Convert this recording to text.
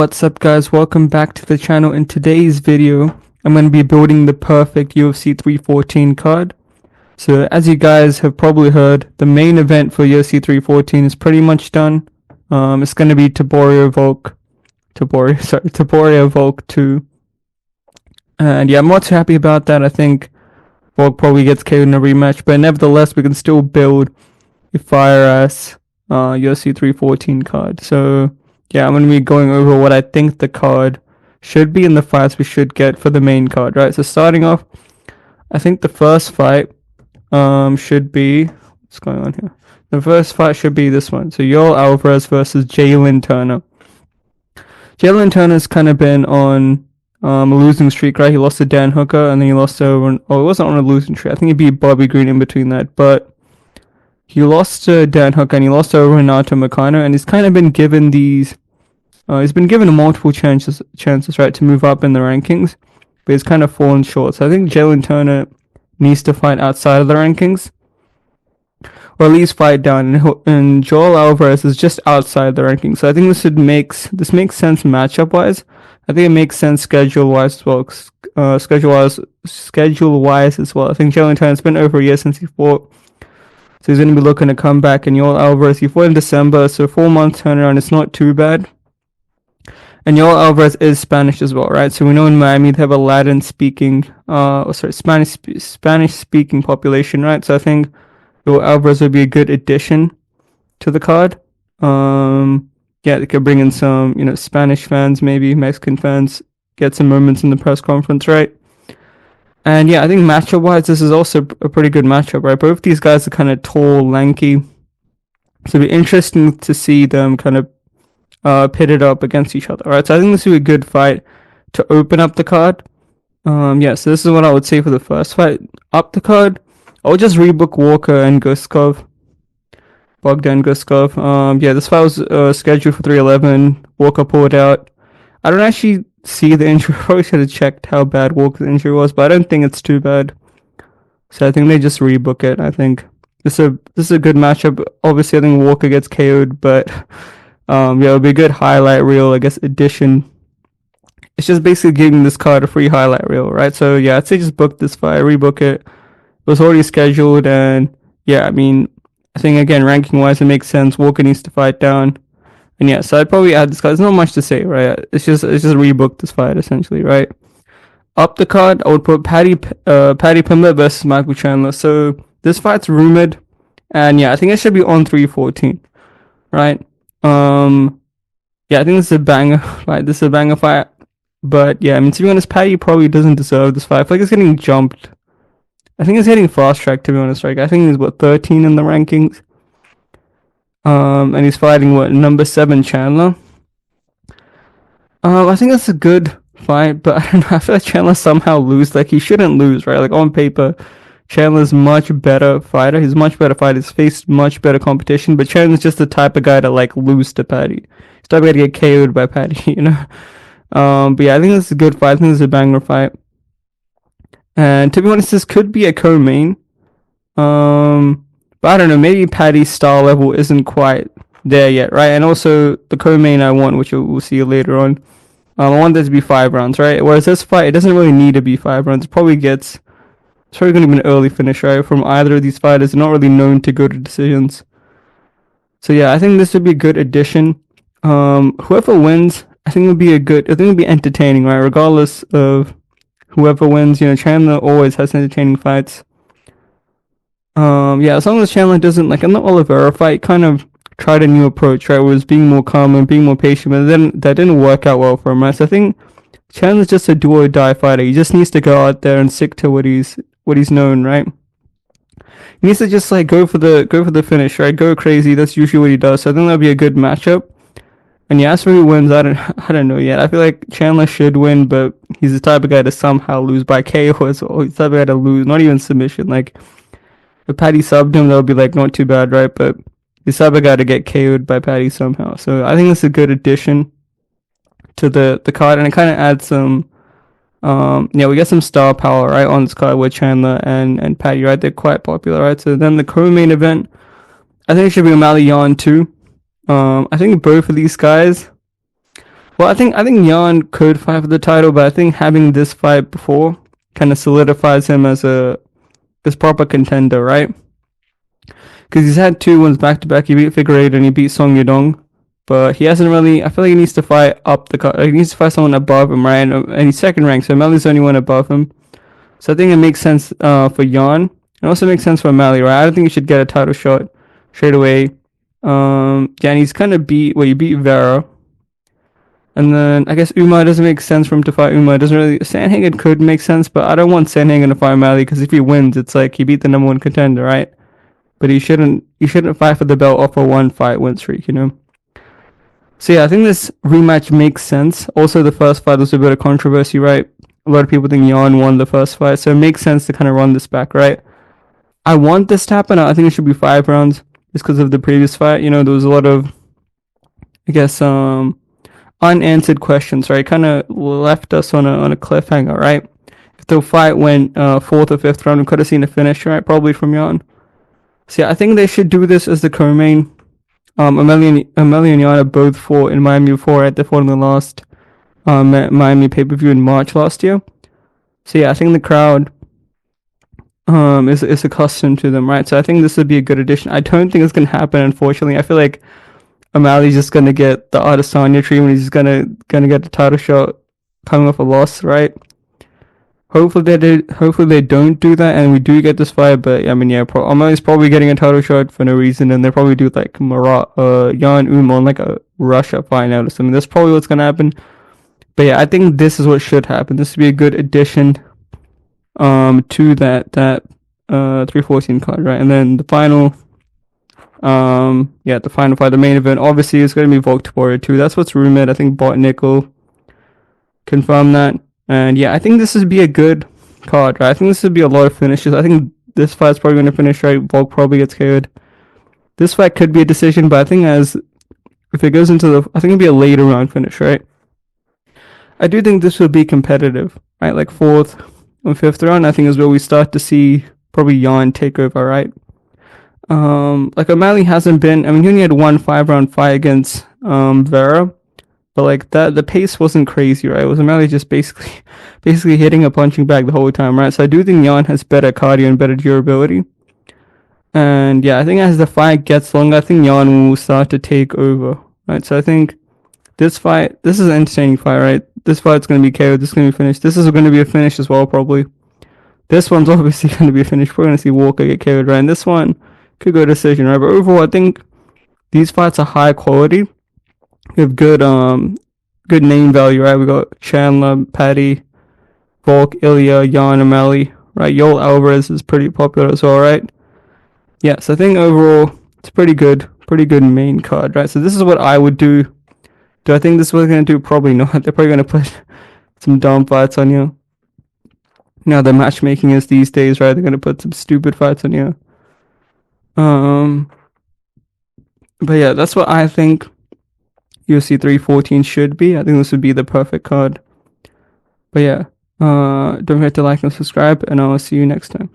What's up guys, welcome back to the channel. In today's video I'm going to be building the perfect UFC 314 card. So as you guys have probably heard, the main event for UFC 314 is pretty much done. It's going to be Topuria Volk 2. And yeah, I'm not too happy about that. I think Volk probably gets KO'd in a rematch, but nevertheless we can still build a fire ass UFC 314 card. So yeah, I'm going to be going over what I think the card should be and the fights we should get for the main card, right? So starting off, I think the first fight should be, what's going on here? The first fight should be this one. So Yoel Alvarez versus Jalen Turner. Jalen Turner's kind of been on a losing streak, right? He lost to Dan Hooker and then he lost to, it wasn't on a losing streak. I think he beat Bobby Green in between that, but he lost to Dan Hooker and he lost to Renato Moicano, and he's kind of been given these he's been given multiple chances, right, to move up in the rankings, but he's kind of fallen short. So I think Jalen Turner needs to fight outside of the rankings, or at least fight down. And Yoel Alvarez is just outside the rankings. So I think this makes sense matchup wise. I think it makes sense schedule wise as well. Schedule wise as well. I think Jalen Turner's been over a year since he fought. So he's going to be looking to come back. And Yoel Alvarez, he fought in December, so 4-month turnaround. It's not too bad. And Yoel Alvarez is Spanish as well, right? So we know in Miami they have a Latin-speaking, Spanish-speaking population, right? So I think Yoel Alvarez would be a good addition to the card. Yeah, they could bring in some, Spanish fans, maybe Mexican fans, get some moments in the press conference, right? And yeah, I think matchup-wise, this is also a pretty good matchup, right? Both these guys are kind of tall, lanky. So it'd be interesting to see them kind of pitted up against each other, right? So I think this would be a good fight to open up the card. Yeah, so this is what I would say for the first fight. Up the card, I'll just rebook Walker and Bogdan Guskov. Yeah, this fight was scheduled for 311. Walker pulled out. I don't actually see the injury. I probably should have checked how bad Walker's injury was, but I don't think it's too bad. So I think they just rebook it. I think this is a good matchup. Obviously, I think Walker gets KO'd, but yeah, it'll be a good highlight reel, I guess, addition. It's just basically giving this card a free highlight reel, right? So yeah, I'd say just book this fight, rebook it. It was already scheduled, and yeah, I mean, I think again, ranking wise, it makes sense. Walker needs to fight down. And yeah, so I'd probably add this card. There's not much to say, right? It's just rebook this fight essentially, right? Up the card, I would put Paddy Pimblett versus Michael Chandler. So this fight's rumored, and yeah, I think it should be on 314, right? Yeah, I think this is a banger fight. This is a banger fight, but yeah, I mean, to be honest, Paddy probably doesn't deserve this fight. I feel like it's getting jumped. I think it's getting fast tracked, to be honest, right? I think he's 13 in the rankings. And he's fighting number 7 Chandler. I think that's a good fight, but I don't know. I feel like Chandler somehow lose. Like, he shouldn't lose, right? Like, on paper, Chandler's much better fighter. He's much better fighter. He's faced much better competition, but Chandler's just the type of guy to like lose to Paddy. He's the type of guy to get KO'd by Paddy, But yeah, I think this is a good fight. I think this is a banger fight. And to be honest, this could be a co-main. But I don't know, maybe Paddy's star level isn't quite there yet, right? And also the co-main I want, which we'll see later on, I want there to be 5 rounds, right? Whereas this fight, it doesn't really need to be 5 rounds. It's probably going to be an early finish, right? From either of these fighters. They're not really known to go to decisions. So yeah, I think this would be a good addition. Whoever wins, I think it would be entertaining, right? Regardless of whoever wins, Chandler always has entertaining fights. Yeah, as long as Chandler doesn't, like in the Oliveira fight, kind of tried a new approach, right? Was being more calm and being more patient, but then that didn't work out well for him, right? So I think Chandler's just a do or die fighter. He just needs to go out there and stick to what he's known, right? He needs to just like go for the finish, right? Go crazy. That's usually what he does. So I think that'll be a good matchup. And yeah, as for who wins, I don't know yet. I feel like Chandler should win, but he's the type of guy to somehow lose by KO as well. He's the type of guy to lose, not even submission. Like, if Paddy subbed him, that would be like not too bad, right? But he's the type of guy to get KO'd by Paddy somehow. So I think this is a good addition to the card, and it kind of adds some, we get some star power, right, on this card with Chandler and Paddy, right? They're quite popular, right? So then the co-main event, I think it should be O'Malley Yan too. I think both of these guys, Well, I think Jan could fight for the title, but I think having this fight before kind of solidifies him as a this proper contender, right? Because he's had two wins back to back. He beat Figure Eight and he beat Song Yudong, but he hasn't really. I feel like he needs to fight up the card. He needs to fight someone above him, right? And he's second ranked, so Melly's the only one above him. So I think it makes sense for Jan. It also makes sense for Mally, right? I don't think he should get a title shot straight away. Yeah, and he's kind of beat. Well, you beat Vera. And then I guess Umar doesn't make sense for him to fight Umar. It doesn't really. Sandhagen could make sense, but I don't want Sandhagen to fight Mally because if he wins, it's like he beat the number one contender, right? But he shouldn't fight for the belt off a one fight win streak, you know. So yeah, I think this rematch makes sense. Also, the first fight was a bit of controversy, right? A lot of people think Jan won the first fight, so it makes sense to kind of run this back, right? I want this to happen. I think it should be 5 rounds, just because of the previous fight. You know, there was a lot of, I guess, unanswered questions, right? Kind of left us on a cliffhanger, right? If the fight went fourth or fifth round, we could have seen a finish, right? Probably from Jan. So yeah, I think they should do this as the co-main. Amelia and Jan both fought in Miami before, right? They fought in the last Miami pay-per-view in March last year. So yeah, I think the crowd is accustomed to them, right? So I think this would be a good addition. I don't think it's gonna happen, unfortunately. I feel like O'Malley's just gonna get the Adesanya treatment. He's just gonna get the title shot coming off a loss, right? Hopefully they don't do that, and we do get this fight. But I mean, yeah, O'Malley's probably getting a title shot for no reason, and they probably do like Jan Umo on like a Russia fight out or something. That's probably what's gonna happen. But yeah, I think this is what should happen. This would be a good addition to that 314 card, right? And then the final the final fight, the main event, obviously is going to be Volk Warrior 2. That's what's rumored. I think Botnick will confirm that. And yeah, I think this would be a good card, right? I think this would be a lot of finishes. I think this fight's probably going to finish, right? Volk probably gets KO'd. This fight could be a decision, but I think if it goes into I think it'll be a later round finish, right? I do think this will be competitive, right? Like fourth or fifth round, I think is where we start to see probably Jan take over, right? Like O'Malley hasn't been. I mean, he only had one 5 round fight against Vera, but like that, the pace wasn't crazy, right? It was O'Malley just basically hitting a punching bag the whole time, right? So I do think Jan has better cardio and better durability. And yeah, I think as the fight gets longer, I think Jan will start to take over, right? So I think this is an entertaining fight, right? This fight's going to be KO. This is going to be finished. This is going to be a finish as well, probably. This one's obviously going to be a finish. We're going to see Walker get KO'd, right? And this one could go decision, right? But overall, I think these fights are high quality. We have good name value, right? We got Chandler, Patty, Volk, Ilya, Jan, O'Malley, right? Yoel Alvarez is pretty popular as well, right? Yeah, so I think overall it's pretty good main card, right? So this is what I would do. Do I think this is what they're going to do? Probably not. They're probably going to put some dumb fights on you. Now the matchmaking is these days, right? They're going to put some stupid fights on you. But yeah, that's what I think UFC 314 should be. I think this would be the perfect card. But yeah, don't forget to like and subscribe, and I'll see you next time.